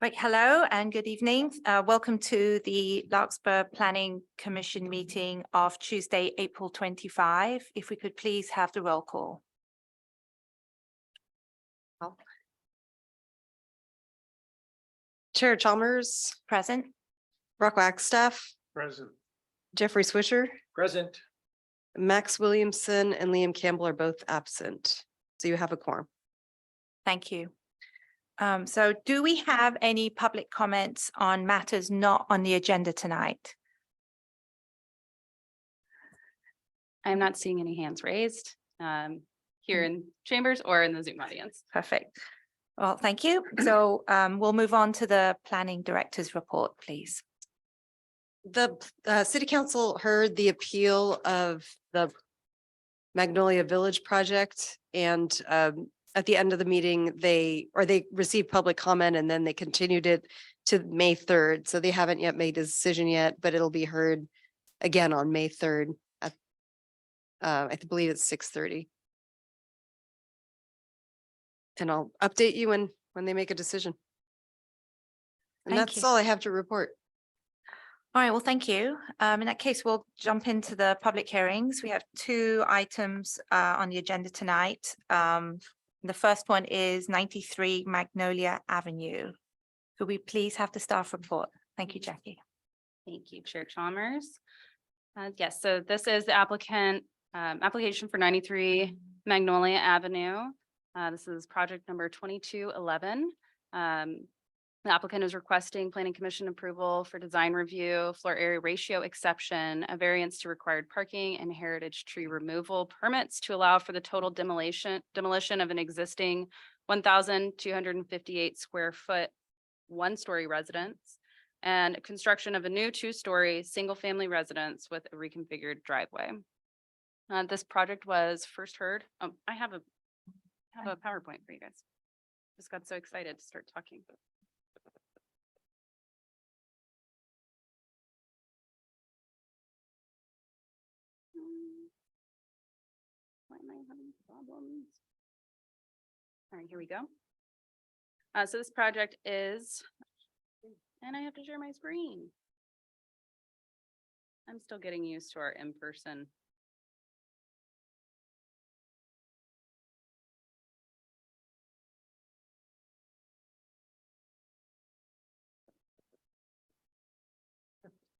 Right, hello and good evening. Welcome to the Larkspur Planning Commission meeting of Tuesday, April 25. If we could please have the roll call. Chair Chalmers, Present. Brock Wagstaff, Present. Jeffrey Swisher, Present. Max Williamson, and Liam Campbell are both absent. So you have a quorum. Thank you. So do we have any public comments on matters not on the agenda tonight? I'm not seeing any hands raised here in chambers or in the Zoom audience. Perfect. Well, thank you. So we'll move on to the planning director's report, please. The city council heard the appeal of the Magnolia Village project, and at the end of the meeting, they received public comment and then they continued it to May 3rd. So they haven't yet made a decision yet, but it'll be heard again on May 3rd at I believe it's 6:30. And I'll update you when they make a decision. And Thank that's you. all I have to report. All right, well, thank you. In that case, we'll jump into the public hearings. We have two items on the agenda tonight. The first one is 93 Magnolia Avenue. Could we please have the staff report? Thank you, Jackie. Thank you, Chair Chalmers. Yes, so this is the application for 93 Magnolia Avenue. This is project number 2211. The applicant is requesting planning commission approval for design review, floor area ratio exception, a variance to required parking and heritage tree removal permits to allow for the total demolition of an existing 1,258 square foot, one-story residence and construction of a new two-story single-family residence with a reconfigured driveway. This project was first heard. I have a PowerPoint for you guys. Just got so excited to start talking. Why am I having problems? All right, here we go. So this project is, and I have to share my screen. I'm still getting used to our in-person.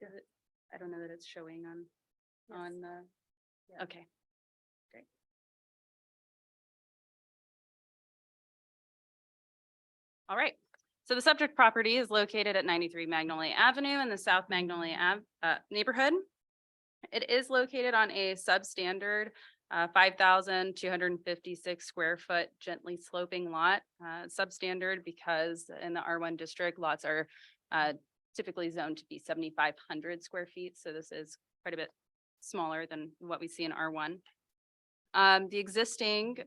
Is it, I don't know that it's showing on the, yeah. Okay, great. All right, so the subject property is located at 93 Magnolia Avenue in the South Magnolia neighborhood. It is located on a substandard 5,256 square foot gently sloping lot. Substandard because in the R1 district, lots are typically zoned to be 7,500 square feet. So this is quite a bit smaller than what we see in R1. The existing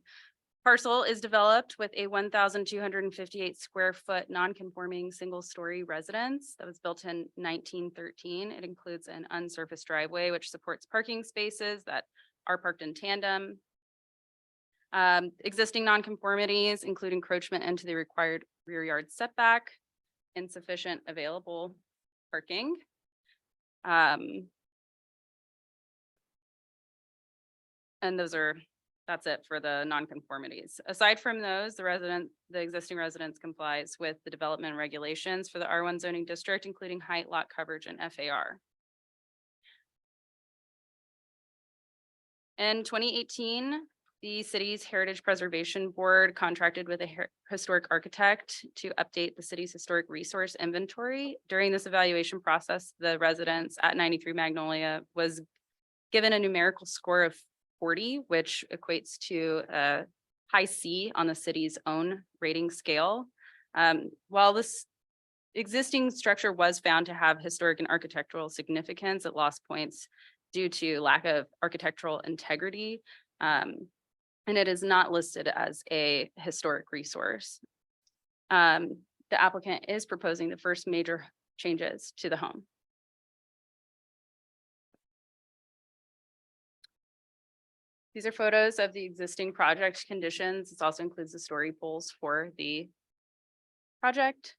parcel is developed with a 1,258 square foot non-conforming single-story residence that was built in 1913. It includes an unsurfaced driveway, which supports parking spaces that are parked in tandem. Existing nonconformities include encroachment into the required rear yard setback, insufficient available parking. And that's it for the nonconformities. Aside from those, the existing residence complies with the development regulations for the R1 zoning district, including height, lot coverage, and FAR. In 2018, the city's Heritage Preservation Board contracted with a historic architect to update the city's historic resource inventory. During this evaluation process, the residence at 93 Magnolia was given a numerical score of 40, which equates to a high C on the city's own rating scale. While this existing structure was found to have historic and architectural significance, it lost points due to lack of architectural integrity. And it is not listed as a historic resource. The applicant is proposing the first major changes to the home. These are photos of the existing project conditions. This also includes the story poles for the project.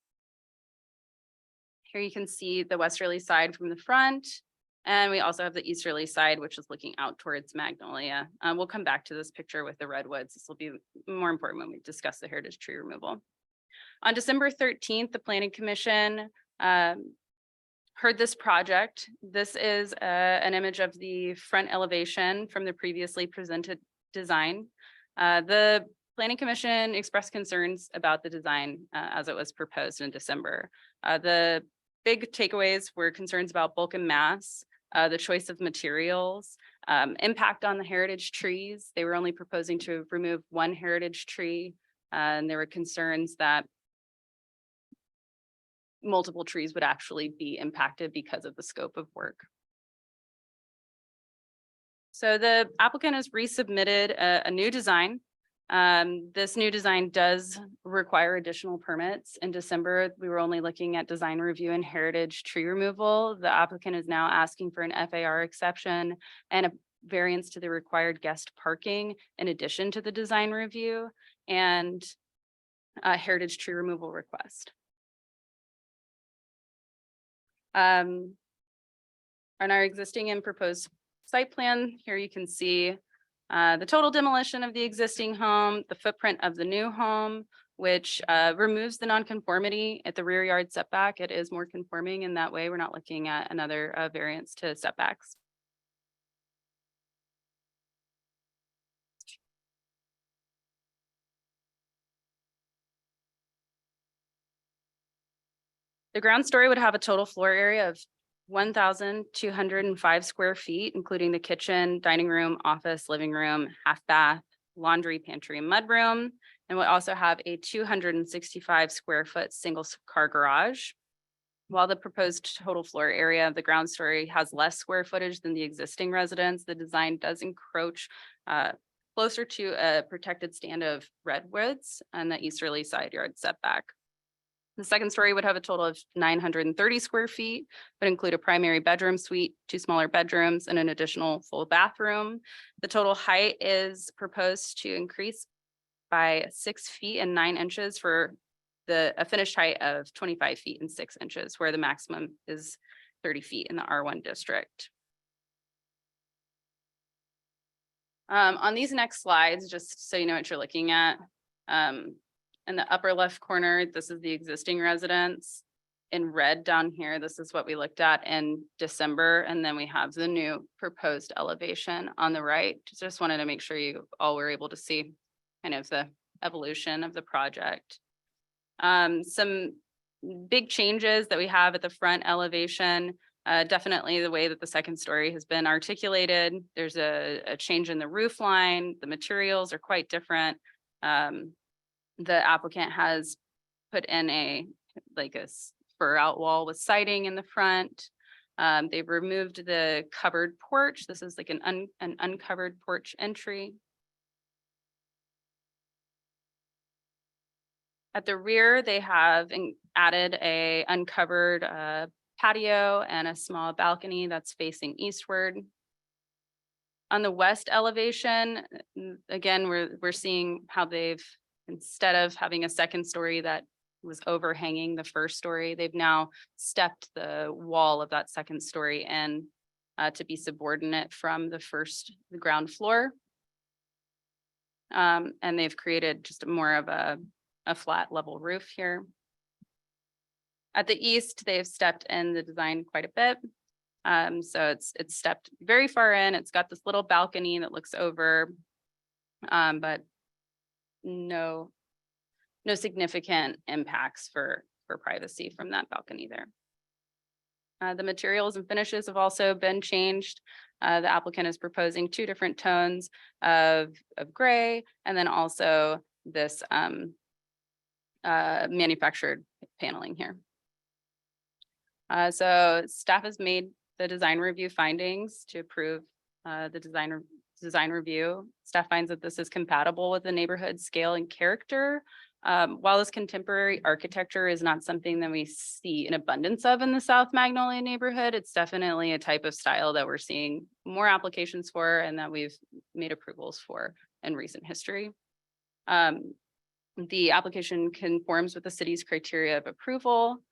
Here you can see the westerly side from the front. And we also have the easterly side, which is looking out towards Magnolia. We'll come back to this picture with the redwoods. This will be more important when we discuss the heritage tree removal. On December 13th, the Planning Commission heard this project. This is an image of the front elevation from the previously presented design. The Planning Commission expressed concerns about the design as it was proposed in December. The big takeaways were concerns about bulk and mass, the choice of materials, impact on the heritage trees. They were only proposing to remove one heritage tree, and there were concerns that multiple trees would actually be impacted because of the scope of work. So the applicant has resubmitted a new design. This new design does require additional permits. In December, we were only looking at design review and heritage tree removal. The applicant is now asking for an FAR exception and a variance to the required guest parking in addition to the design review and a heritage tree removal request. On our existing and proposed site plan, here you can see the total demolition of the existing home, the footprint of the new home, which removes the nonconformity at the rear yard setback. It is more conforming in that way. We're not looking at another variance to setbacks. The ground story would have a total floor area of 1,205 square feet, including the kitchen, dining room, office, living room, half bath, laundry, pantry, and mudroom. And we also have a 265 square foot single car garage. While the proposed total floor area of the ground story has less square footage than the existing residence, the design does encroach closer to a protected stand of redwoods on the easterly side yard setback. The second story would have a total of 930 square feet, but include a primary bedroom suite, 2 smaller bedrooms, and an additional full bathroom. The total height is proposed to increase by 6 feet and 9 inches for a finished height of 25 feet and 6 inches, where the maximum is 30 feet in the R1 district. On these next slides, just so you know what you're looking at, in the upper left corner, this is the existing residence. In red down here, this is what we looked at in December. And then we have the new proposed elevation on the right. Just wanted to make sure you all were able to see kind of the evolution of the project. Some big changes that we have at the front elevation. Definitely the way that the second story has been articulated. There's a change in the roof line. The materials are quite different. The applicant has put in a spur out wall with siding in the front. They've removed the covered porch. This is like an uncovered porch entry. At the rear, they have added a uncovered patio and a small balcony that's facing eastward. On the west elevation, again, we're seeing how they've, instead of having a second story that was overhanging the first story, they've now stepped the wall of that second story in to be subordinate from the ground floor. And they've created just more of a flat level roof here. At the east, they've stepped in the design quite a bit. So it's stepped very far in. It's got this little balcony that looks over, but no significant impacts for privacy from that balcony there. The materials and finishes have also been changed. The applicant is proposing 2 different tones of gray, and then also this manufactured paneling here. So staff has made the design review findings to approve the design review. Staff finds that this is compatible with the neighborhood scale and character. While this contemporary architecture is not something that we see an abundance of in the South Magnolia neighborhood, it's definitely a type of style that we're seeing more applications for and that we've made approvals for in recent history. The application conforms with the city's criteria of approval.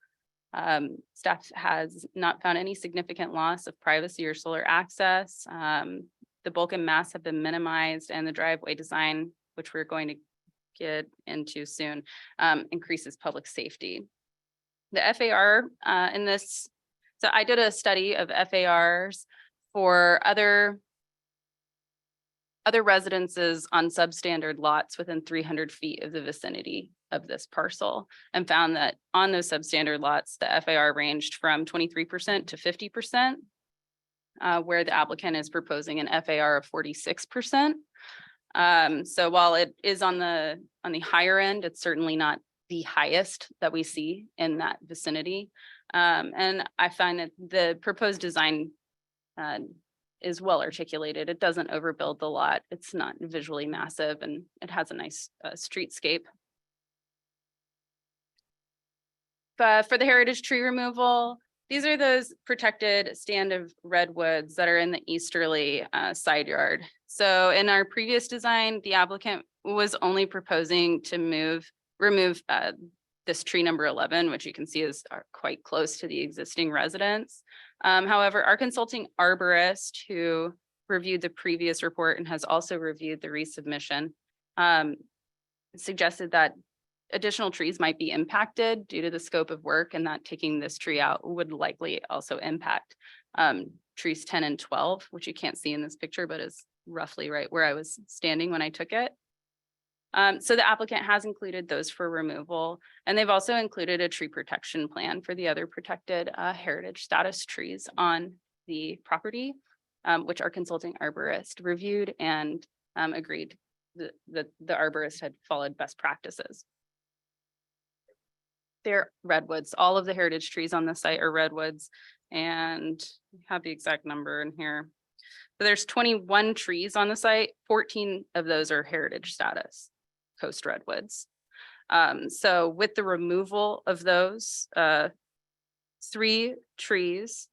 Staff has not found any significant loss of privacy or solar access. The bulk and mass have been minimized, and the driveway design, which we're going to get into soon, increases public safety. The FAR in this, so I did a study of FARs for other residences on substandard lots within 300 feet of the vicinity of this parcel, and found that on those substandard lots, the FAR ranged from 23% to 50%, where the applicant is proposing an FAR of 46%. So while it is on the higher end, it's certainly not the highest that we see in that vicinity. And I find that the proposed design is well articulated. It doesn't overbuild the lot. It's not visually massive, and it has a nice streetscape. For the heritage tree removal, these are those protected stand of redwoods that are in the easterly side yard. So in our previous design, the applicant was only proposing to remove this tree number 11, which you can see is quite close to the existing residence. However, our consulting arborist, who reviewed the previous report and has also reviewed the resubmission, suggested that additional trees might be impacted due to the scope of work, and that taking this tree out would likely also impact trees 10 and 12, which you can't see in this picture, but is roughly right where I was standing when I took it. So the applicant has included those for removal, and they've also included a tree protection plan for the other protected heritage status trees on the property, which our consulting arborist reviewed and agreed that the arborist had followed best practices. They're redwoods. All of the heritage trees on the site are redwoods, and we have the exact number in here. So there's 21 trees on the site. 14 of those are heritage status coast redwoods. So with the removal of those 3 trees,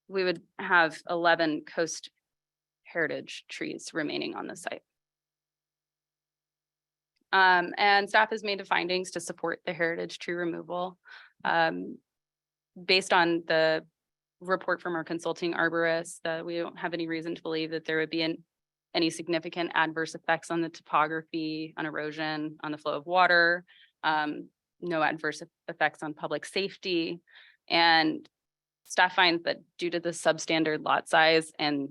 we would have 11 coast heritage trees remaining on the site. And staff has made the findings to support the heritage tree removal. Based on the report from our consulting arborist, that we don't have any reason to believe that there would be any significant adverse effects on the topography, on erosion, on the flow of water, no adverse effects on public safety. And staff finds that due to the substandard lot size and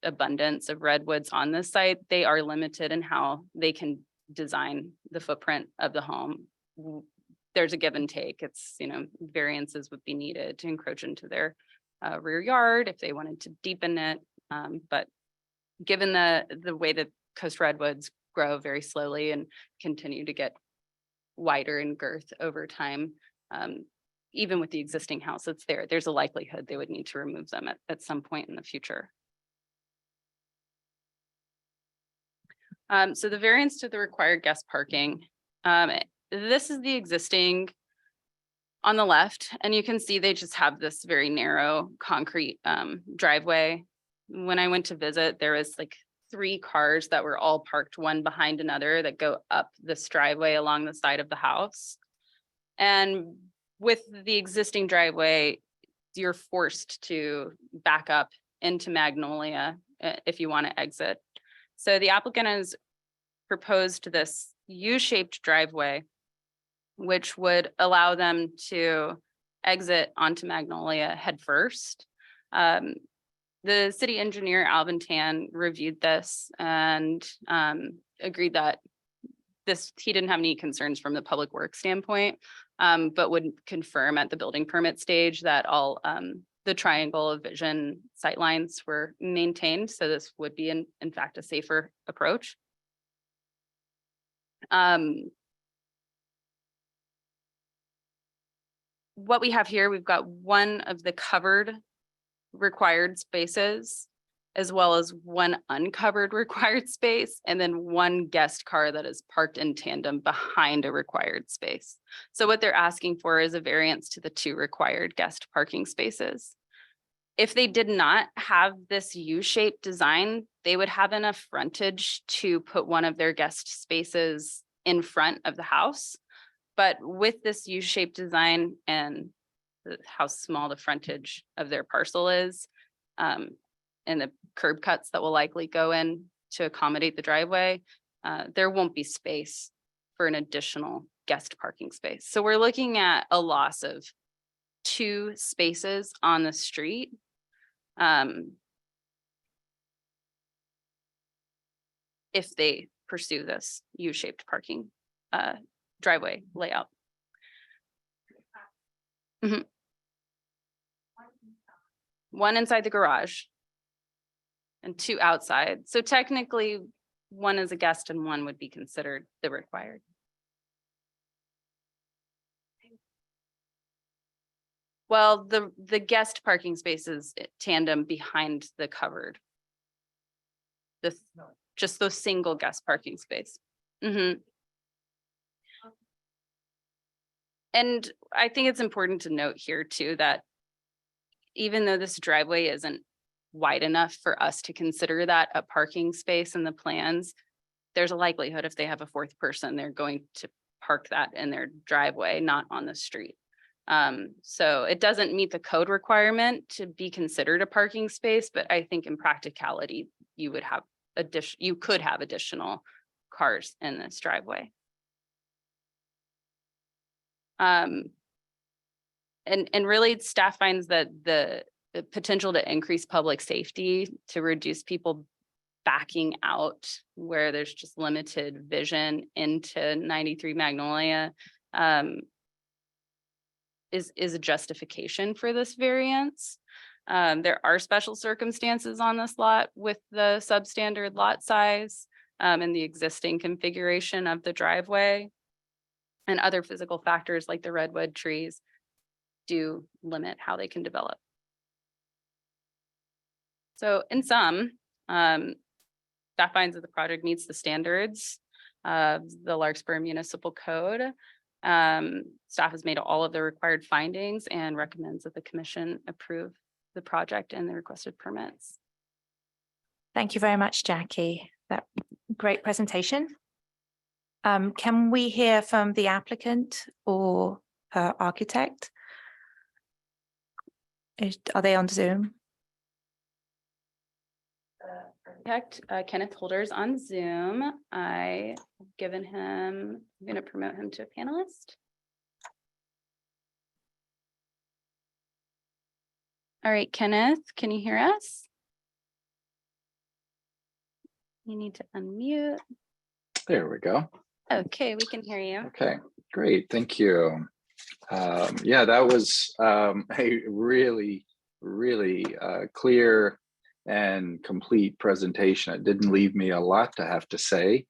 abundance of redwoods on this site, they are limited in how they can design the footprint of the home. There's a give and take. It's, variances would be needed to encroach into their rear yard if they wanted to deepen it. But given the way that coast redwoods grow very slowly and continue to get wider in girth over time, even with the existing house that's there, there's a likelihood they would need to remove them at some point in the future. So the variance to the required guest parking, this is the existing on the left, and you can see they just have this very narrow concrete driveway. When I went to visit, there was like 3 cars that were all parked one behind another that go up this driveway along the side of the house. And with the existing driveway, you're forced to back up into Magnolia if you want to exit. So the applicant has proposed this U-shaped driveway, which would allow them to exit onto Magnolia head first. The city engineer, Alvin Tan, reviewed this and agreed that he didn't have any concerns from the public works standpoint, but would confirm at the building permit stage that all the triangle of vision sightlines were maintained. So this would be in fact a safer approach. What we have here, we've got one of the covered required spaces, as well as one uncovered required space, and then one guest car that is parked in tandem behind a required space. So what they're asking for is a variance to the 2 required guest parking spaces. If they did not have this U-shaped design, they would have enough frontage to put one of their guest spaces in front of the house. But with this U-shaped design and how small the frontage of their parcel is, and the curb cuts that will likely go in to accommodate the driveway, there won't be space for an additional guest parking space. So we're looking at a loss of 2 spaces on the street. If they pursue this U-shaped parking driveway layout. Mhm. One inside the garage and 2 outside. So technically, one is a guest and one would be considered the required. Well, the guest parking space is tandem behind the covered. Just those single guest parking space. Mhm. And I think it's important to note here too, that even though this driveway isn't wide enough for us to consider that a parking space in the plans, there's a likelihood if they have a 4th person, they're going to park that in their driveway, not on the street. So it doesn't meet the code requirement to be considered a parking space, but I think in practicality, you could have additional cars in this driveway. And really staff finds that the potential to increase public safety, to reduce people backing out where there's just limited vision into 93 Magnolia, is a justification for this variance. There are special circumstances on this lot with the substandard lot size and the existing configuration of the driveway, and other physical factors like the redwood trees do limit how they can develop. So in sum, staff finds that the project meets the standards of the Larkspur Municipal Code. Staff has made all of the required findings and recommends that the commission approve the project and the requested permits. Thank you very much, Jackie. That great presentation. Can we hear from the applicant or her architect? Are they on Zoom? Architect Kenneth Holder's on Zoom. I'm going to promote him to a panelist. All right, Kenneth, can you hear us? You need to unmute. There we go. Okay, we can hear you. Okay, great. Thank you. Yeah, that was a really clear and complete presentation. It didn't leave me a lot to have to say,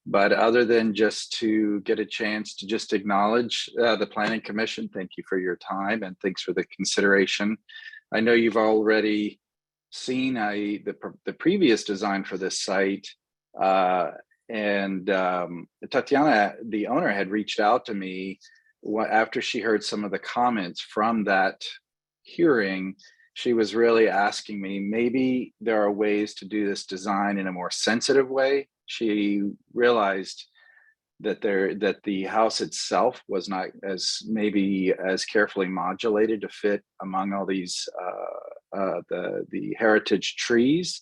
but other than just to get a chance to just acknowledge the Planning Commission, thank you for your time and thanks for the consideration. I know you've already seen the previous design for this site, and Tatiana, the owner, had reached out to me after she heard some of the comments from that hearing. She was really asking me, maybe there are ways to do this design in a more sensitive way. She realized that the house itself was not maybe as carefully modulated to fit among all these the heritage trees.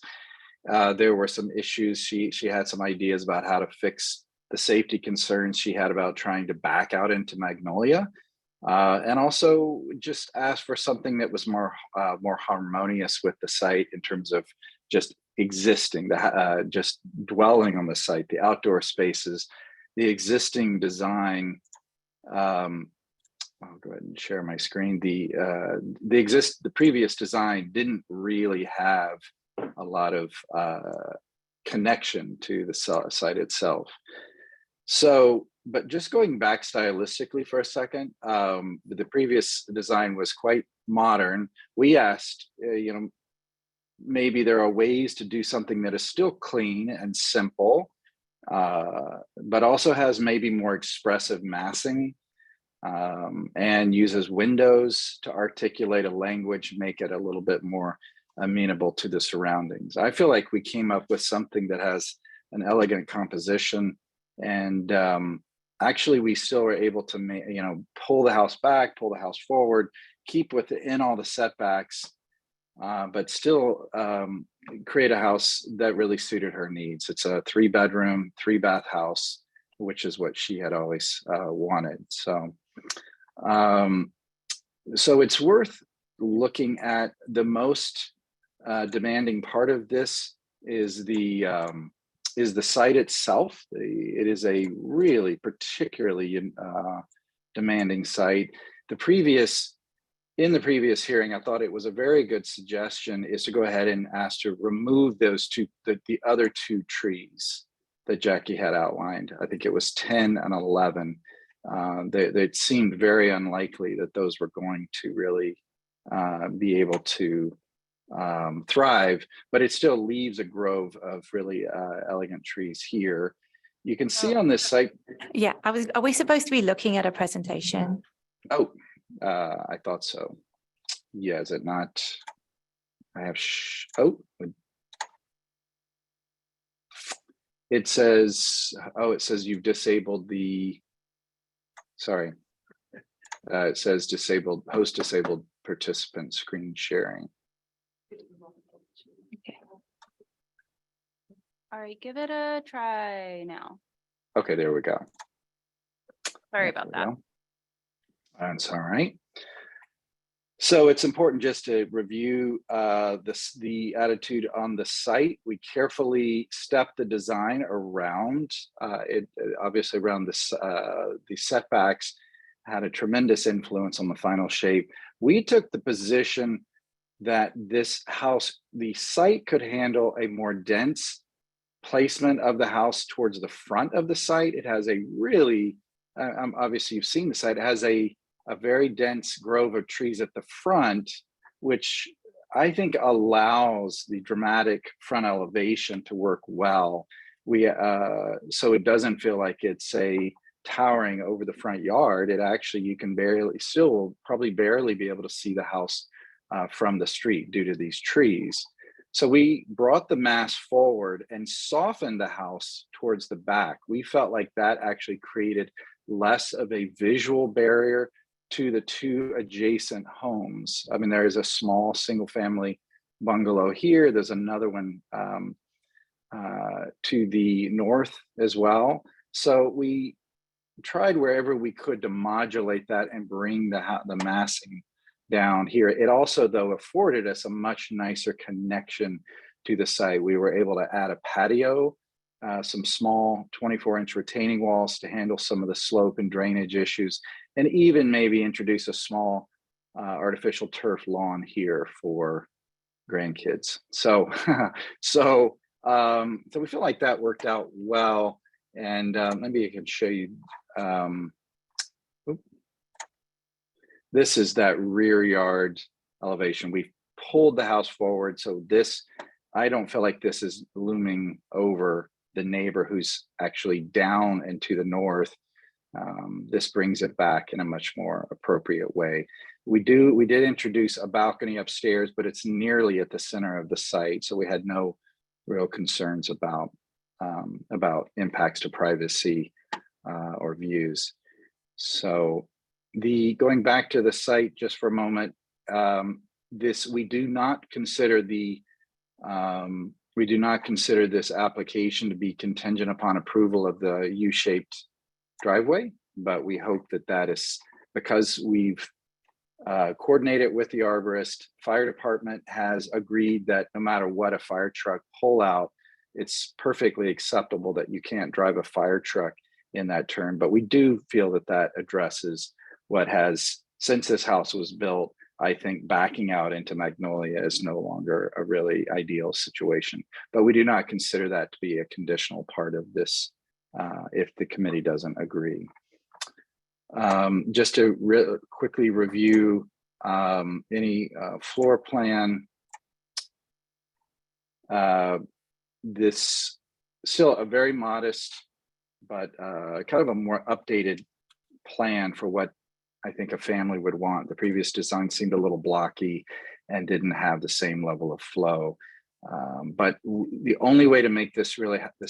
There were some issues. She had some ideas about how to fix the safety concerns she had about trying to back out into Magnolia, and also just asked for something that was more harmonious with the site in terms of just existing, just dwelling on the site, the outdoor spaces, the existing design. I'll go ahead and share my screen. The previous design didn't really have a lot of connection to the site itself. So, but just going back stylistically for a second, the previous design was quite modern. We asked, maybe there are ways to do something that is still clean and simple, but also has maybe more expressive massing, and uses windows to articulate a language, make it a little bit more amenable to the surroundings. I feel like we came up with something that has an elegant composition, and actually we still are able to pull the house back, pull the house forward, keep within all the setbacks, but still create a house that really suited her needs. It's a 3-bedroom, 3-bath house, which is what she had always wanted. So, so it's worth looking at. The most demanding part of this is the site itself. It is a really particularly demanding site. In the previous hearing, I thought it was a very good suggestion is to go ahead and ask to remove those the other 2 trees that Jackie had outlined. I think it was 10 and 11. It seemed very unlikely that those were going to really be able to thrive, but it still leaves a grove of really elegant trees here. You can see on this site. Yeah, are we supposed to be looking at a presentation? Oh, I thought so. Yeah, is it not? I have, it says, it says you've disabled the, sorry. It says host disabled participant screen sharing. Okay. All right, give it a try now. Okay, there we go. Sorry about that. That's all right. So it's important just to review the attitude on the site. We carefully stepped the design around it, obviously around this, the setbacks had a tremendous influence on the final shape. We took the position that this house, the site could handle a more dense placement of the house towards the front of the site. It has a really, obviously you've seen the site, it has a very dense grove of trees at the front, which I think allows the dramatic front elevation to work well. So it doesn't feel like it's a towering over the front yard. It actually, you can probably barely be able to see the house from the street due to these trees. So we brought the mass forward and softened the house towards the back. We felt like that actually created less of a visual barrier to the 2 adjacent homes. I mean, there is a small single family bungalow here. There's another one to the north as well. So we tried wherever we could to modulate that and bring the massing down here. It also, though, afforded us a much nicer connection to the site. We were able to add a patio, some small 24-inch retaining walls to handle some of the slope and drainage issues, and even maybe introduce a small artificial turf lawn here for grandkids. So, so we feel like that worked out well. And maybe I can show you. This is that rear yard elevation. We pulled the house forward. So this, I don't feel like this is looming over the neighbor who's actually down and to the north. This brings it back in a much more appropriate way. We did introduce a balcony upstairs, but it's nearly at the center of the site. So we had no real concerns about impacts to privacy or views. So going back to the site just for a moment, we do not consider this application to be contingent upon approval of the U-shaped driveway, but we hope that is because we've coordinated with the arborist. Fire department has agreed that no matter what a fire truck pull out, it's perfectly acceptable that you can't drive a fire truck in that turn. But we do feel that addresses what has, since this house was built, I think backing out into Magnolia is no longer a really ideal situation. But we do not consider that to be a conditional part of this if the committee doesn't agree. Just to quickly review any floor plan. This still a very modest, but kind of a more updated plan for what I think a family would want. The previous design seemed a little blocky and didn't have the same level of flow. But the only way to make this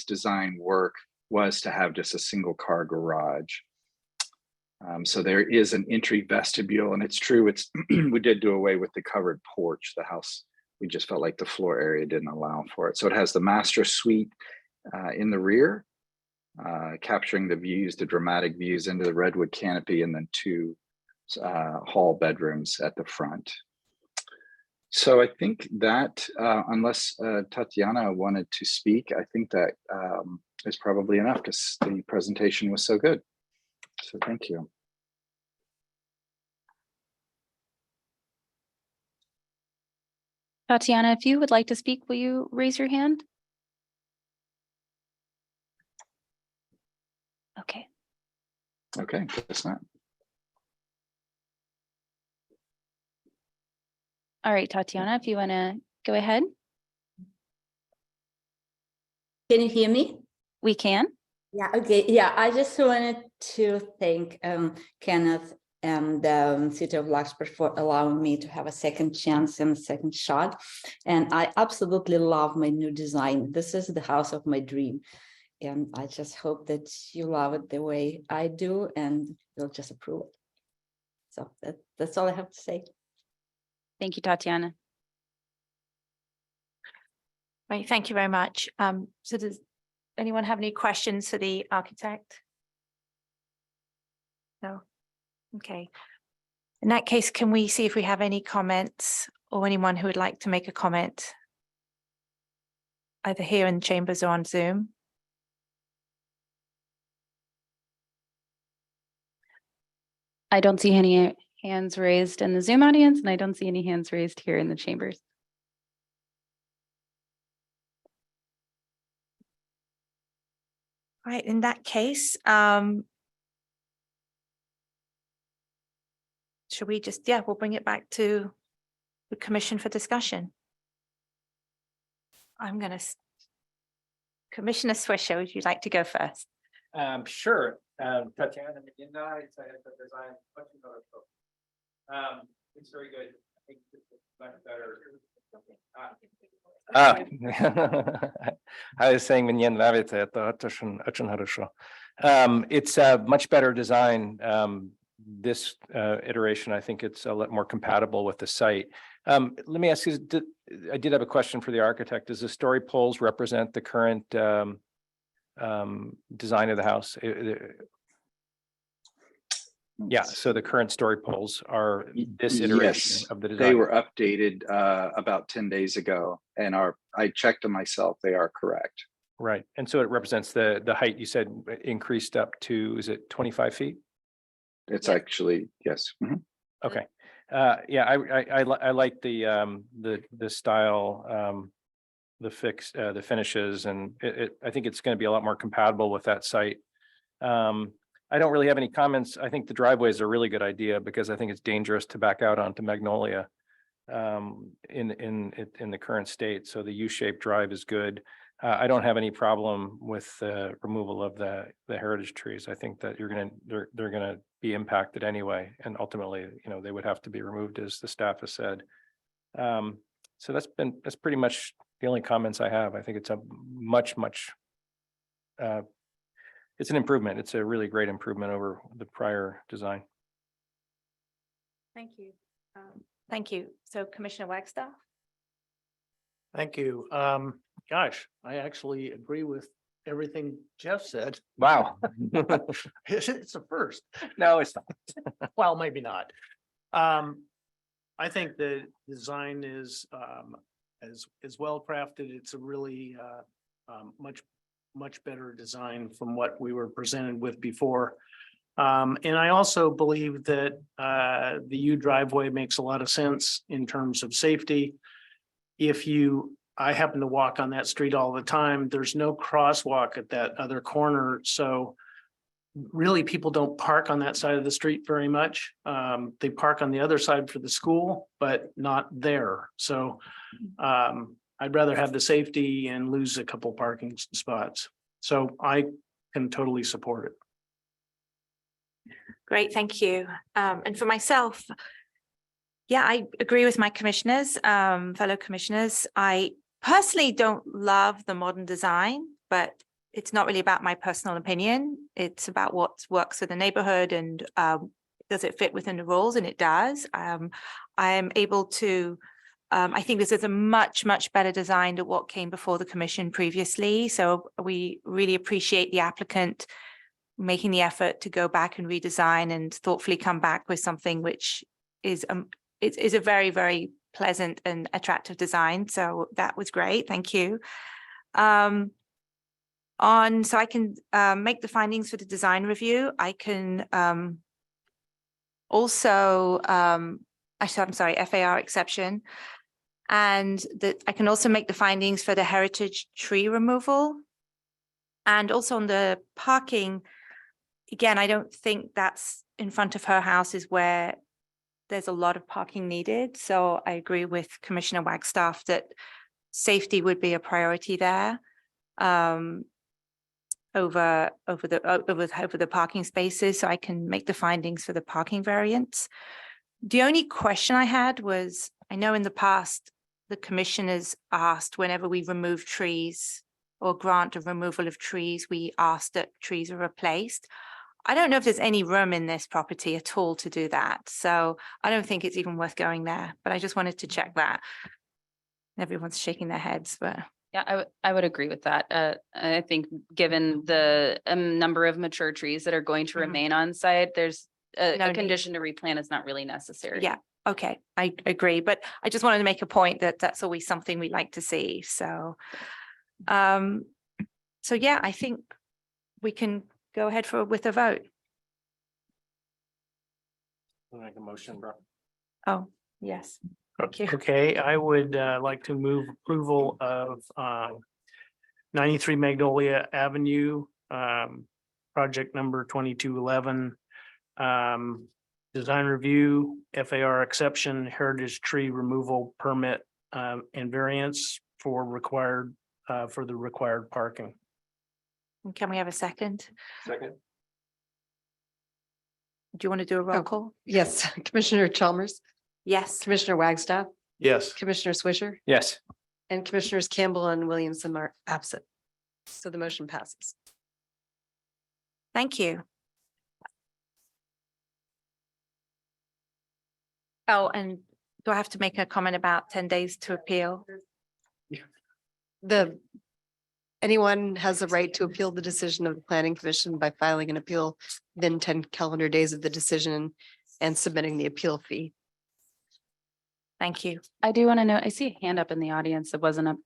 design work was to have just a single car garage. So there is an entry vestibule, and it's true, it's we did do away with the covered porch. The house, we just felt like the floor area didn't allow for it. So it has the master suite in the rear, capturing the views, the dramatic views into the redwood canopy, and then 2 hall bedrooms at the front. So I think that unless Tatiana wanted to speak, I think that is probably enough because the presentation was so good. So thank you. Tatiana, if you would like to speak, will you raise your hand? Okay. Okay, guess not. All right, Tatiana, if you want to go ahead, Can you hear me? we can. Yeah, okay. Yeah, I just wanted to thank Kenneth and the City of Larkspur for allowing me to have a second chance and a second shot. And I absolutely love my new design. This is the house of my dream. And I just hope that you love it the way I do and you'll just approve it. So that's all I have to say. Thank you, Tatiana. Right, thank you very much. So does anyone have any questions for the architect? No? Okay. In that case, can we see if we have any comments or anyone who would like to make a comment? Either here in chambers or on Zoom? I don't see any hands raised in the Zoom audience, and I don't see any hands raised here in the chambers. Right, in that case, should we just, we'll bring it back to the commission for discussion. I'm going to, Commissioner Swisher, would you like to go first? Sure. Tatiana Medina, it's a head of design. It's very good. I think it's much better. I was saying, мне нравится, это очень хорошо. It's a much better design. This iteration, I think it's a lot more compatible with the site. Let me ask you, I did have a question for the architect. Does the story poles represent the current design of the house? Yeah, so the current story poles are this iteration Yes, of the design. they were updated about 10 days ago, and I checked them myself. They are correct. Right, and so it represents the height you said increased up to, is it 25 feet? It's actually, yes. Mhm. Okay, yeah, I like the style, the finishes, and I think it's going to be a lot more compatible with that site. I don't really have any comments. I think the driveway is a really good idea because I think it's dangerous to back out onto Magnolia in the current state. So the U-shaped drive is good. I don't have any problem with the removal of the heritage trees. I think that they're gonna be impacted anyway, and ultimately, they would have to be removed, as the staff has said. So that's pretty much the only comments I have. I think it's a much it's an improvement. It's a really great improvement over the prior design. Thank you. Thank you. So Commissioner Wagstaff? Thank you. Gosh, I actually agree with everything Jeff said. Wow. It's a first. No, it's not. Well, maybe not. I think the design is as well crafted. It's a really much better design from what we were presented with before. And I also believe that the U driveway makes a lot of sense in terms of safety. I happen to walk on that street all the time. There's no crosswalk at that other corner. So really people don't park on that side of the street very much. They park on the other side for the school, but not there. So I'd rather have the safety and lose a couple parking spots. So I can totally support it. Great, thank you. And for myself, I agree with my commissioners, fellow commissioners. I personally don't love the modern design, but it's not really about my personal opinion. It's about what works for the neighborhood and does it fit within the rules? And it does. I am able to, I think this is a much, much better design than what came before the commission previously. So we really appreciate the applicant making the effort to go back and redesign and thoughtfully come back with something which is a very, very pleasant and attractive design. So that was great. Thank you. So I can make the findings for the design review. I can also, actually, I'm sorry, FAR exception. And that I can also make the findings for the heritage tree removal. And also on the parking, again, I don't think that's in front of her house is where there's a lot of parking needed. So I agree with Commissioner Wagstaff that safety would be a priority there. Over the parking spaces, so I can make the findings for the parking variants. The only question I had was, I know in the past, the commission has asked whenever we remove trees or grant a removal of trees, we ask that trees are replaced. I don't know if there's any room in this property at all to do that. So I don't think it's even worth going there, but I just wanted to check that. Everyone's shaking their heads, but. Yeah, I would agree with that. I think given the number of mature trees that are going to Mhm. remain on site, there's No a need. condition to replant is not really necessary. Yeah, okay, I agree, but I just wanted to make a point that that's always something we like to see, so. So yeah, I think we can go ahead with a vote. Make a motion, bro. Oh, yes, thank you. Okay, I would like to move approval of 93 Magnolia Avenue, project number 2211. Design review, FAR exception, heritage tree removal permit, and variance for the required parking. And can we have a second? Second. Do you want to do a roll Oh. call? Yes, Commissioner Chalmers, Yes, Commissioner Wagstaff, Yes. Commissioner Swisher, Yes. and Commissioners Campbell and Williamson are absent. So the motion passes. thank you. Oh, and do I have to make a comment about 10 days to appeal? Anyone has the right to appeal the decision of the planning commission by filing an appeal within 10 calendar days of the decision and submitting the appeal fee. Thank you. I do want to know, I see a hand up in the audience that wasn't up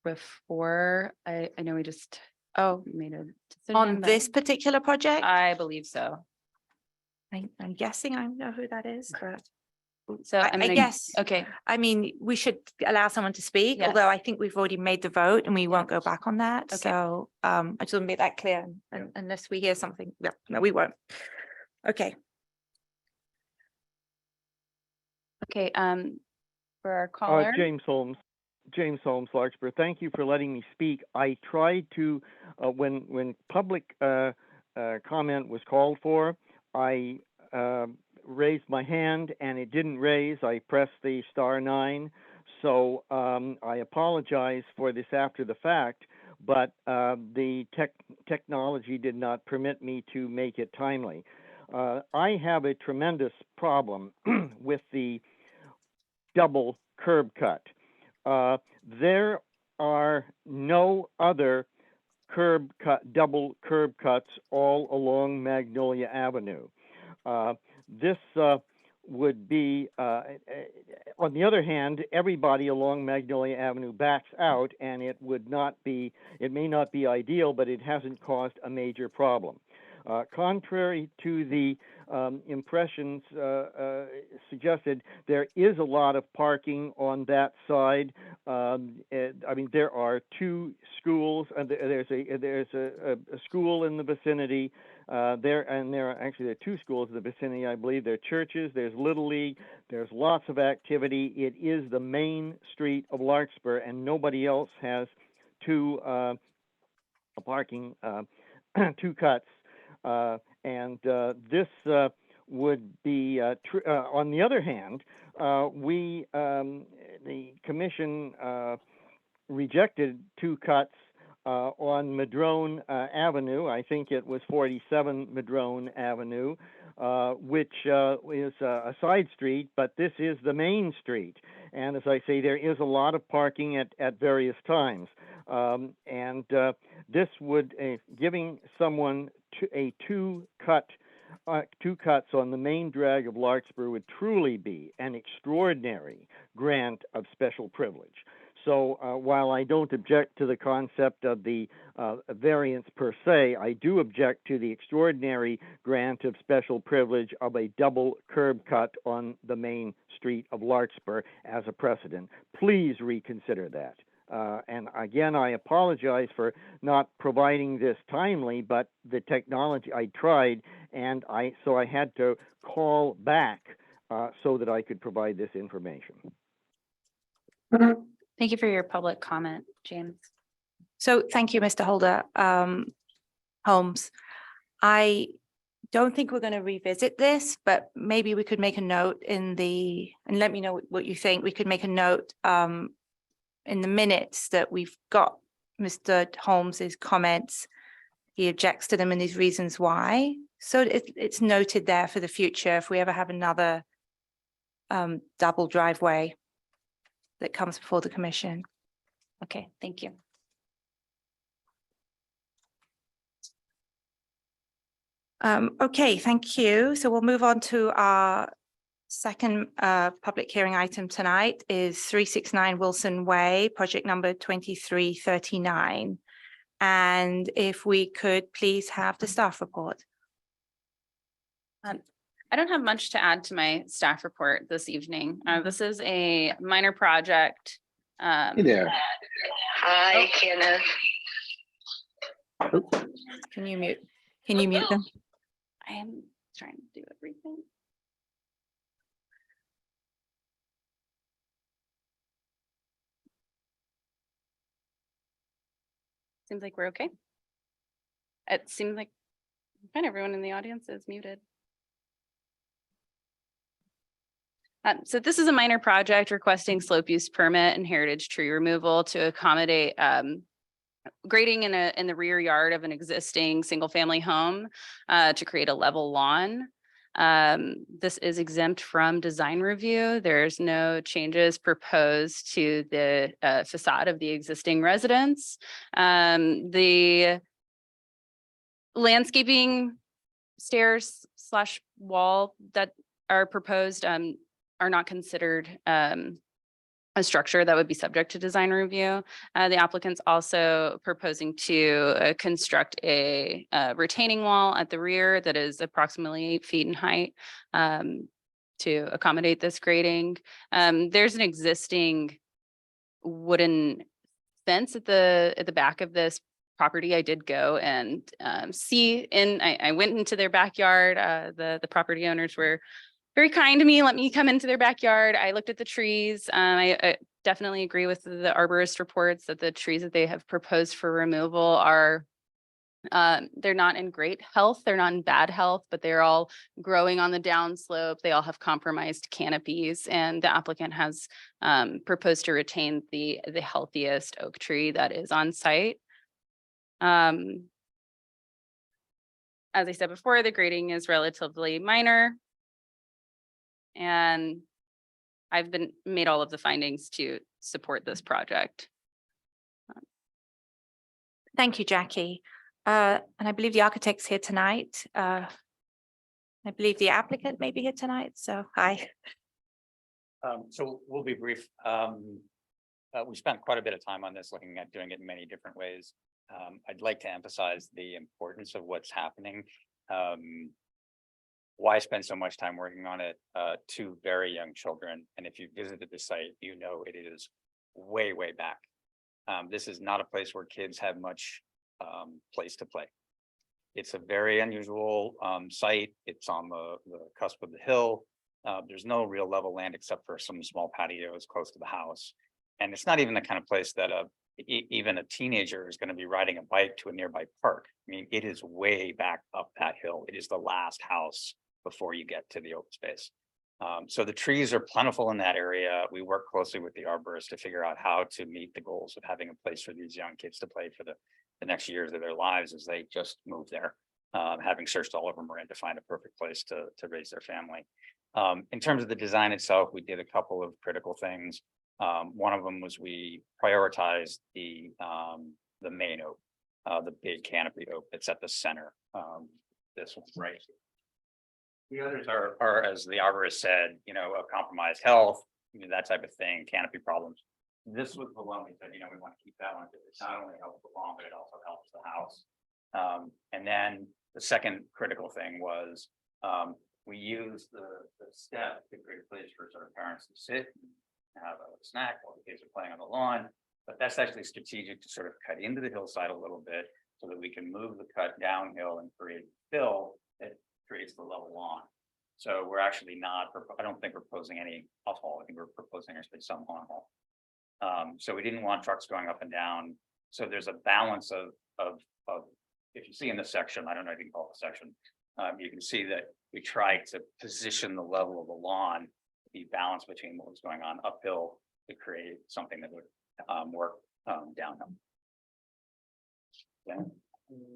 before. I know we just Oh, made a decision. on but this particular project? I believe so. I'm guessing I know who that is, but So I I'm gonna guess, Okay, I mean, we should allow someone to speak, Yes. although I think we've already made the vote and we won't go back on that. Okay. So I just want to make that clear unless we hear something. No, we won't. Okay, okay, for our caller. James Holmes, Larkspur. Thank you for letting me speak. I tried to, when public comment was called for, I raised my hand and it didn't raise. I pressed the *9. So I apologize for this after the fact, but the technology did not permit me to make it timely. I have a tremendous problem with the double curb cut. There are no other double curb cuts all along Magnolia Avenue. This would be, on the other hand, everybody along Magnolia Avenue backs out, and it may not be ideal, but it hasn't caused a major problem. Contrary to the impressions suggested, there is a lot of parking on that side. I mean, there are two schools, and there's a school in the vicinity. There are two schools in the vicinity, I believe. There are churches, there's Little League, there's lots of activity. It is the main street of Larkspur, and nobody else has two parking, two cuts. This would be, on the other hand, the commission rejected two cuts on Madrone Avenue. I think it was 47 Madrone Avenue, which is a side street, but this is the main street. And as I say, there is a lot of parking at various times. And this would, giving someone two cuts on the main drag of Larkspur would truly be an extraordinary grant of special privilege. So while I don't object to the concept of the variance per se, I do object to the extraordinary grant of special privilege of a double curb cut on the main street of Larkspur as a precedent. Please reconsider that. And again, I apologize for not providing this timely, but the technology I tried, and so I had to call back so that I could provide this information. Thank you for your public comment, James. So thank you, Mr. Holder. Holmes, I don't think we're going to revisit this, but maybe we could make a note and let me know what you think. We could make a note in the minutes that we've got Mr. Holmes's comments. He objects to them and his reasons why. So it's noted there for the future if we ever have another double driveway that comes before the commission. Okay, thank you. Okay, thank you. So we'll move on to our second public hearing item tonight is 369 Wilson Way, project number 2339. And if we could please have the staff report. I don't have much to add to my staff report this evening. This is a minor project. Hey there. Hi, Kenneth. Can you mute them? I am trying to do everything. Seems like we're okay. It seems like kind of everyone in the audience is muted. So this is a minor project requesting slope use permit and heritage tree removal to accommodate grading in the rear yard of an existing single family home to create a level lawn. This is exempt from design review. There's no changes proposed to the facade of the existing residence. The landscaping stairs / wall that are proposed are not considered a structure that would be subject to design review. The applicant's also proposing to construct a retaining wall at the rear that is approximately 8 feet in height to accommodate this grading. There's an existing wooden fence at the back of this property. I did go and see I went into their backyard. The property owners were very kind to me, let me come into their backyard. I looked at the trees. I definitely agree with the arborist reports that the trees that they have proposed for removal are, they're not in great health. They're not in bad health, but they're all growing on the downslope. They all have compromised canopies, and the applicant has proposed to retain the healthiest oak tree that is on site. As I said before, the grading is relatively minor. And I've made all of the findings to support this project. Thank you, Jackie. And I believe the architect's here tonight. I believe the applicant may be here tonight. So hi. So we'll be brief. We spent quite a bit of time on this, looking at doing it in many different ways. I'd like to emphasize the importance of what's happening. Why spend so much time working on it? 2 very young children. And if you visited the site, you know it is way, way back. This is not a place where kids have much place to play. It's a very unusual site. It's on the cusp of the hill. There's no real level land except for some small patios close to the house. And it's not even the kind of place that even a teenager is going to be riding a bike to a nearby park. I mean, it is way back up that hill. It is the last house before you get to the open space. So the trees are plentiful in that area. We work closely with the arborist to figure out how to meet the goals of having a place for these young kids to play for the next years of their lives as they just move there. Having searched all over Marin to find a perfect place to raise their family. In terms of the design itself, we did a couple of critical things. One of them was we prioritized the main oak, the big canopy oak that's at the center. This one right here. The others are, as the arborist said, you know, of compromised health, you know, that type of thing, canopy problems. This was the one we said, you know, we want to keep that one because it not only helps the lawn, but it also helps the house. And then the second critical thing was we used the step to create a place for sort of parents to sit and have a snack while the kids are playing on the lawn. But that's actually strategic to sort of cut into the hillside a little bit so that we can move the cut downhill and create fill that creates the level lawn. So we're actually not, I don't think we're proposing any off-haul. I think we're proposing actually some on-haul. So we didn't want trucks going up and down. So there's a balance of if you see in this section, I don't know if you can call it a section, you can see that we tried to position the level of the lawn to be balanced between what was going on uphill to create something that would work downhill.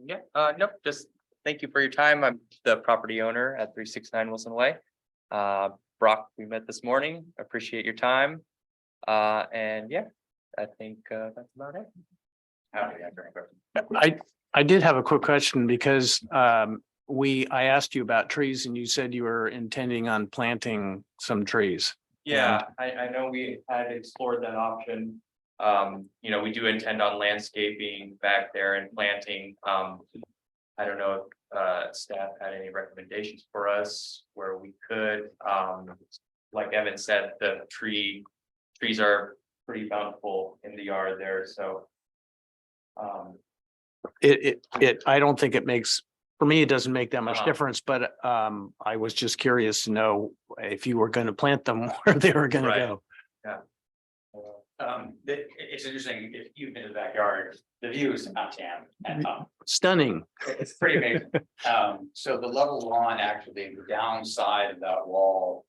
Yeah, nope, just thank you for your time. I'm the property owner at 369 Wilson Way. Brock, we met this morning. Appreciate your time. And yeah, I think that's about it. I did have a quick question because I asked you about trees and you said you were intending on planting some trees. Yeah, I know we had explored that option. You know, we do intend on landscaping back there and planting. I don't know if staff had any recommendations for us where we could. Like Evan said, the trees are pretty bountiful in the yard there, so. I don't think it makes, for me, it doesn't make that much Uh-huh. difference, but I was just curious to know if you were going to plant them, where they were going to Right. go. It's interesting, if you've been in the backyard, the view is not jam and Stunning. it's pretty amazing. So the level lawn, actually, the downside of that wall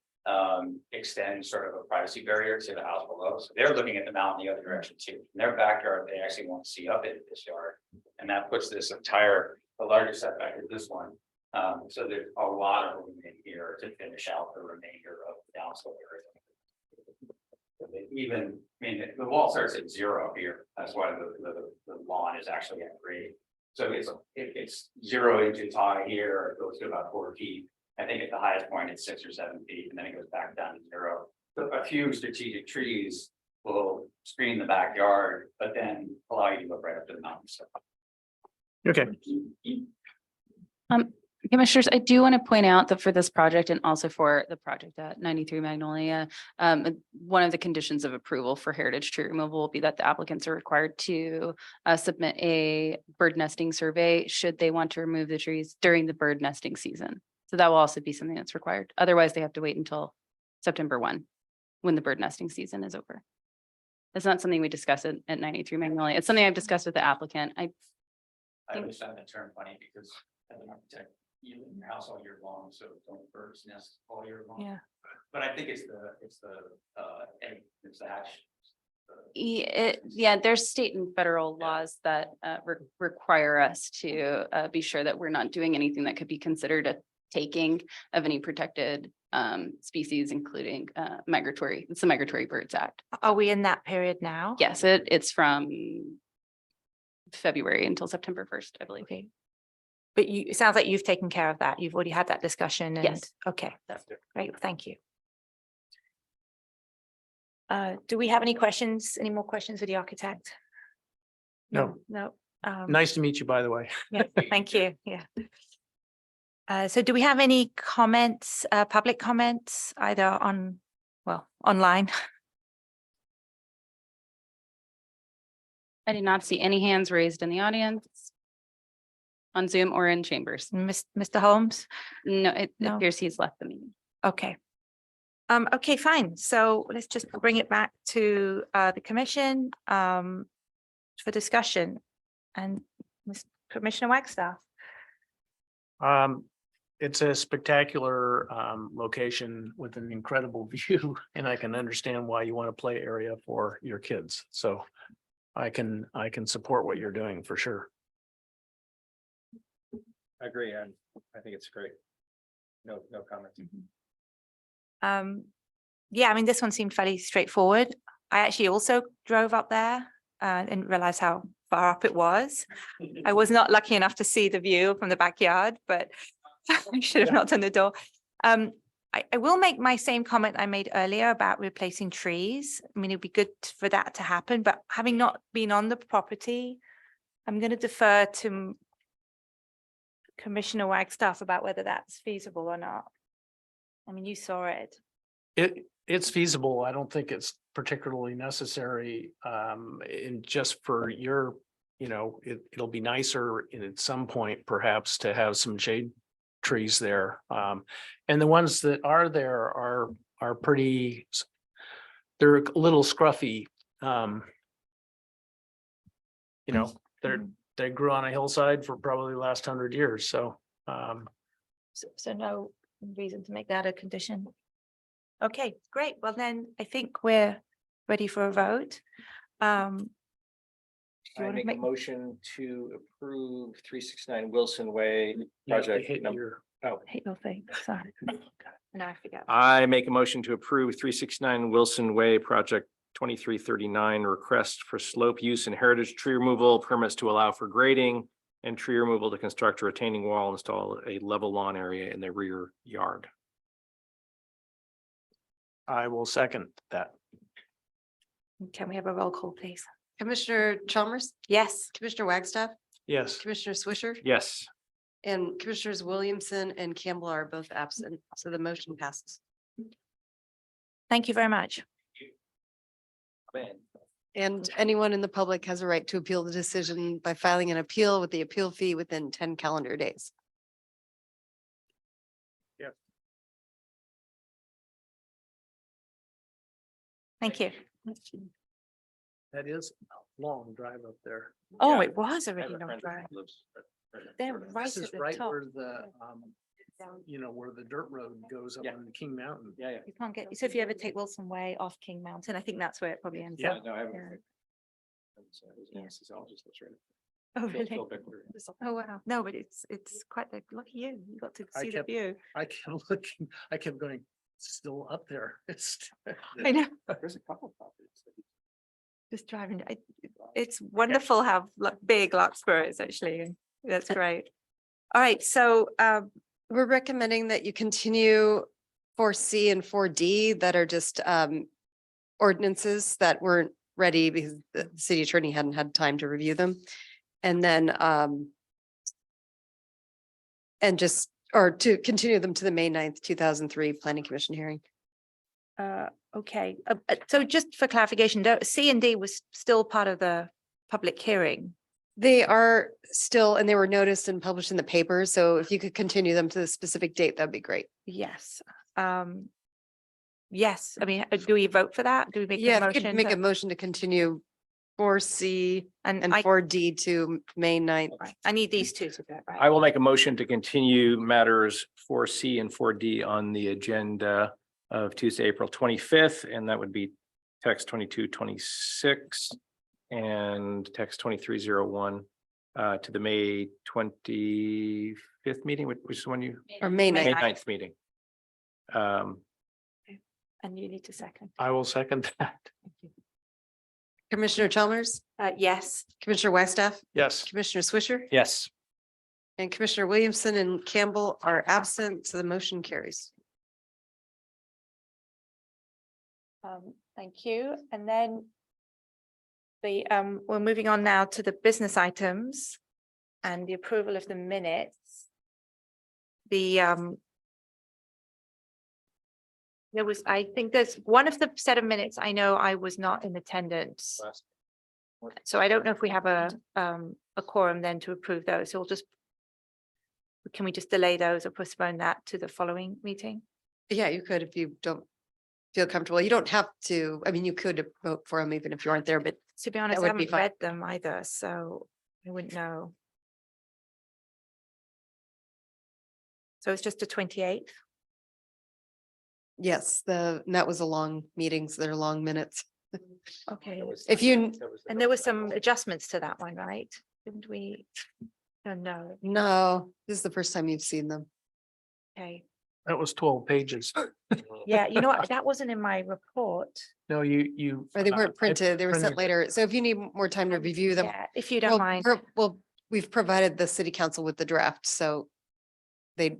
extends sort of a privacy barrier to the house below. So they're looking at the mountain the other direction too. In their backyard, they actually want to see up into this yard. And that puts this entire, the largest setback is this one. So there's a lot of room in here to finish out the remainder of the downslope area. Even, I mean, the wall starts at 0 here. That's why the lawn is actually at grade. So it's 0 inches high here, it goes to about 4 feet. I think at the highest point, it's 6 or 7 feet, and then it goes back down to 0. So a few strategic trees will screen the backyard, but then allow you to look right up to the mountain. So Okay. Commissioners, I do want to point out that for this project and also for the project at 93 Magnolia, one of the conditions of approval for heritage tree removal will be that the applicants are required to submit a bird nesting survey should they want to remove the trees during the bird nesting season. So that will also be something that's required. Otherwise, they have to wait until September 1, when the bird nesting season is over. It's not something we discuss at 93 Magnolia. It's something I've discussed with the applicant. I always find that term funny because as an architect, you live in your house all year long, so don't birds nest all year long. Yeah. But I think it's the egg, it's the hatch. Yeah, there's state and federal laws that require us to be sure that we're not doing anything that could be considered a taking of any protected species, including migratory. It's the Migratory Birds Act. Are we in that period now? Yes, it's from February until September 1st, I believe. Okay. But it sounds like you've taken care of that. You've already had that discussion. And Yes. okay, great. Well, thank you. Do we have any questions? Any more questions for the architect? No. No. Nice to meet you, by the way. Yeah, thank you. Yeah. So do we have any comments, public comments, either online? I did not see any hands raised in the audience on Zoom or in chambers. Mr. Holmes? No, it No. appears he's left the meeting. Okay. Okay, fine. So let's just bring it back to the commission for discussion. And Commissioner Wagstaff. It's a spectacular location with an incredible view, and I can understand why you want a play area for your kids. So I can support what you're doing for sure. I agree, and I think it's great. No comments. Yeah, I mean, this one seemed fairly straightforward. I actually also drove up there and didn't realize how far up it was. I was not lucky enough to see the view from the backyard, but I should have knocked on the door. I will make my same comment I made earlier about replacing trees. I mean, it'd be good for that to happen, but having not been on the property, I'm going to defer to Commissioner Wagstaff about whether that's feasible or not. I mean, you saw it. It's feasible. I don't think it's particularly necessary. And just for your, it'll be nicer at some point perhaps to have some shade trees there. And the ones that are there are pretty, they're a little scruffy. They grew on a hillside for probably the last 100 years. So So no reason to make that a condition. Okay, great. Well, then I think we're ready for a vote. Do you I wanna make a make- motion to approve 369 Wilson Way you have to project hit number. your- Hate your thing, sorry. No, I forget. I make a motion to approve 369 Wilson Way project 2339 request for slope use and heritage tree removal permits to allow for grading and tree removal to construct a retaining wall, install a level lawn area in the rear yard. I will second that. Can we have a roll call, please? Commissioner Chalmers, Yes. Commissioner Wagstaff, Yes. Commissioner Swisher, Yes. and Commissioners Williamson and Campbell are both absent, so the motion passes. Thank you very much. And anyone in the public has a right to appeal the decision by filing an appeal with the appeal fee within 10 calendar days. Thank you. That is a long drive up there. Oh, Yeah. it was a I have really a long friend drive. that lives right They're there. right This at is the right top. where where the dirt road goes up Yeah. on King Mountain. Yeah, You can't get, so if you ever take Wilson Way off King Mountain, I think that's where it probably ends Yeah. up. No, I have. Yeah. He's Yeah. an anesthesiologist, that's right. Oh, Phil- really? Phil Bickler. Oh, wow. No, but it's quite like, lucky you, you got to I see the kept- view. I kept looking, I kept going, still up there. It's. I know, There's a couple of properties. just driving. It's wonderful how big Larkspur is actually. That's great. All right, so We're recommending that you continue 4C and 4D that are just ordinances that weren't ready because the city attorney hadn't had time to review them. And then and just, or to continue them to the May 9th, 2003 Planning Commission hearing. okay, so just for clarification, C and D was still part of the public hearing. They are still, and they were noticed and published in the papers. So if you could continue them to the specific date, that'd be great. Yes. Yes, I mean, do we vote for that? Do we make a Yeah, if you motion? could make to- a motion to continue 4C and I 4D to May 9th. right, I need these two to go, I right? will make a motion to continue matters 4C and 4D on the agenda of Tuesday, April 25th, and that would be text 2226 and text 2301 to the May 25th meeting, which is when you, Or May May 9th. May 9th meeting. And you need to second. I will second that. Commissioner Chalmers, Yes, Commissioner Wagstaff, Yes. Commissioner Swisher, Yes. and Commissioner Williamson and Campbell are absent, so the motion carries. thank you. And then we're moving on now to the business items and the approval of the minutes. There was, I think there's one of the set of minutes, I know I was not in attendance. So I don't know if we have a quorum then to approve those. So we'll just, can we just delay those or postpone that to the following meeting? Yeah, you could if you don't feel comfortable. You don't have to, I mean, you could vote for them even if you aren't there, but To be honest, I would be haven't fine. read them either, so I wouldn't know. So it's just the 28th. Yes, and that was a long meeting, so they're long minutes. Okay. If you, And there were some adjustments to that one, right? Didn't we? No, no, this is the first time you've seen them. okay. That was 12 pages. Yeah, you know what? That wasn't in my report. No, you. Or they I weren't printed, they were sent printed- later. So if you need more time to review them. Yeah, if you don't mind. Well, we've provided the city council with the draft, so they've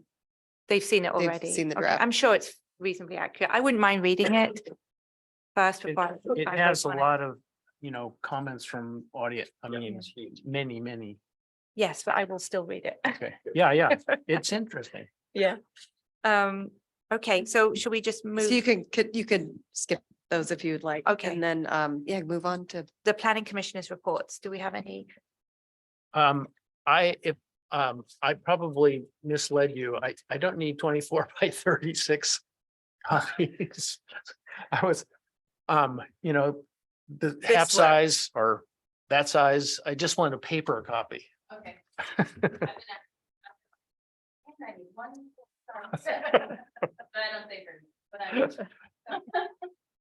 They've seen it seen already. the Okay, draft. I'm sure it's reasonably accurate. I wouldn't mind reading it first. It before it I has a vote on it. lot of, comments from audience. I mean, many. Yes, but I will still read it. Okay, yeah, it's interesting. Yeah. Okay, so should we just move? So you could skip those if you'd like. Okay. And then, yeah, move on to, The planning commissioners reports. Do we have any? I probably misled you. I don't need 24 by 36 copies. I was, the This half work. size or that size, I just want a paper copy. Okay.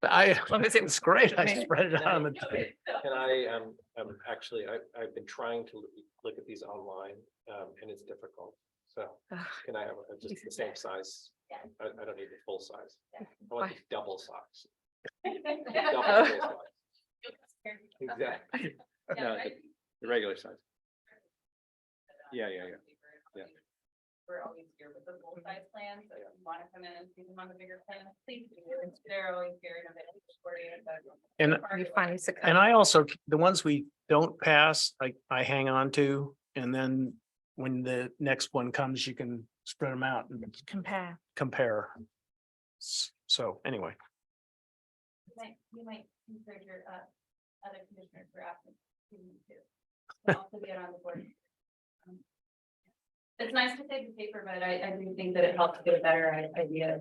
But it's great. I Yeah. spread it on the. Can I, actually, I've been trying to look at these online, and it's difficult. So can I have just the same size? I don't need the full size. I want the double size. Double full size. Exactly. No, the regular size. Yeah. We're always here with the full size plan, so if you want to come in and see them on the bigger plan, please do. They're always here in a bit. And You finally succumbed. And I also, the ones we don't pass, I hang on to, and then when the next one comes, you can spread them out and Compare. compare. So anyway, You might consider your other commissioners for asking to also get on the board. It's nice to save the paper, but I do think that it helps get a better idea.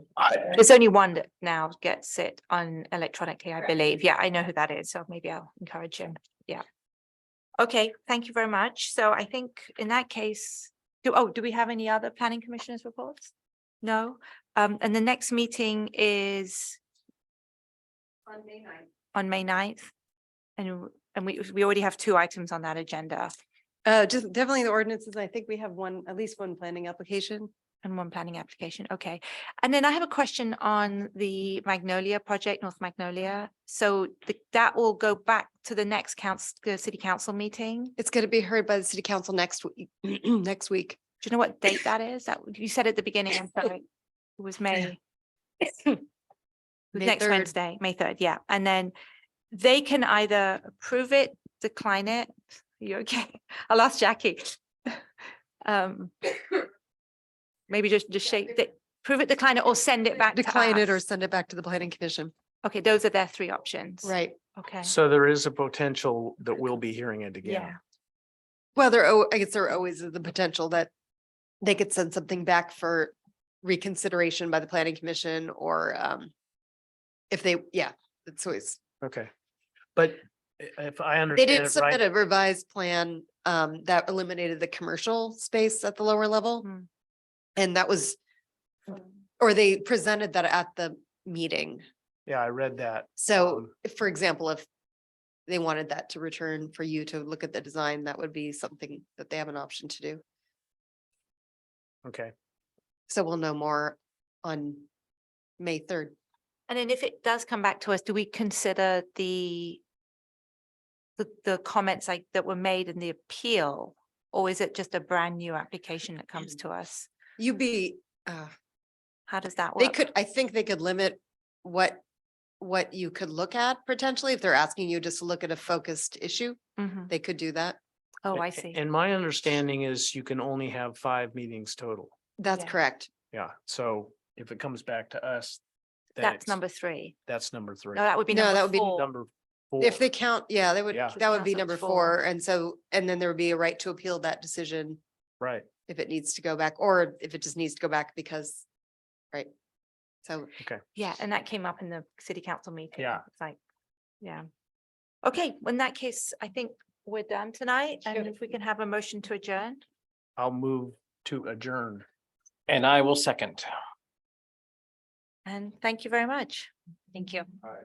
There's only one that now gets it on electronically, I Correct. believe. Yeah, I know who that is, so maybe I'll encourage him. Yeah. Okay, thank you very much. So I think in that case, do we have any other planning commissioners reports? No. And the next meeting is On May 9th. on May 9th. And we already have 2 items on that agenda just definitely the ordinances. I think we have at least one planning application. and 1 planning application. Okay. And then I have a question on the Magnolia project, North Magnolia. So that will go back to the next city council meeting. It's going to be heard by the city council next week, next week. Do you know what date that is? That you said at the beginning, I'm sorry. It was May. It was May next 3rd. Wednesday, May 3rd, yeah. And then they can either approve it, decline it. You okay? I'll ask Jackie. Maybe just shake it, prove it, decline it, or send it back to Decline it or us. send it back to the planning commission. Okay, those are their 3 options. Right. Okay, so there is a potential that we'll be hearing it yeah, again. Well, I guess there always is the potential that they could send something back for reconsideration by the planning commission or if they, it's always, Okay. But if I they understand did it submit right, a revised plan that eliminated the commercial space at the lower level. Hmm. And that was, or they presented that at the meeting. yeah, I read that. So if, for example, if they wanted that to return for you to look at the design, that would be something that they have an option to do. Okay. So we'll know more on May 3rd. and then if it does come back to us, do we consider the comments like that were made in the appeal? Or is it just a brand new application that comes to us? You be, How does that they work? could, I think they could limit what you could look at potentially if they're asking you just to look at a focused issue, Mhm. they could do that. Oh, I see. And my understanding is you can only have 5 meetings total. That's Yeah. correct. Yeah, so if it comes back to us. then That's it's- number 3. That's number 3. No, that would be No, number that would be 4. Number 4. If they count, yeah, they would, Yeah. that would be Council number four. 4. And then there would be a right to appeal that decision Right, if it needs to go back, or if it just needs to go back because, right? So Yeah, and that came up in the city council meeting. Yeah. It's like, yeah. Okay, in that case, I think we're done tonight, and if we can have a motion to adjourn. I'll move to adjourn. And I will second. And thank you very much. Thank you. All right.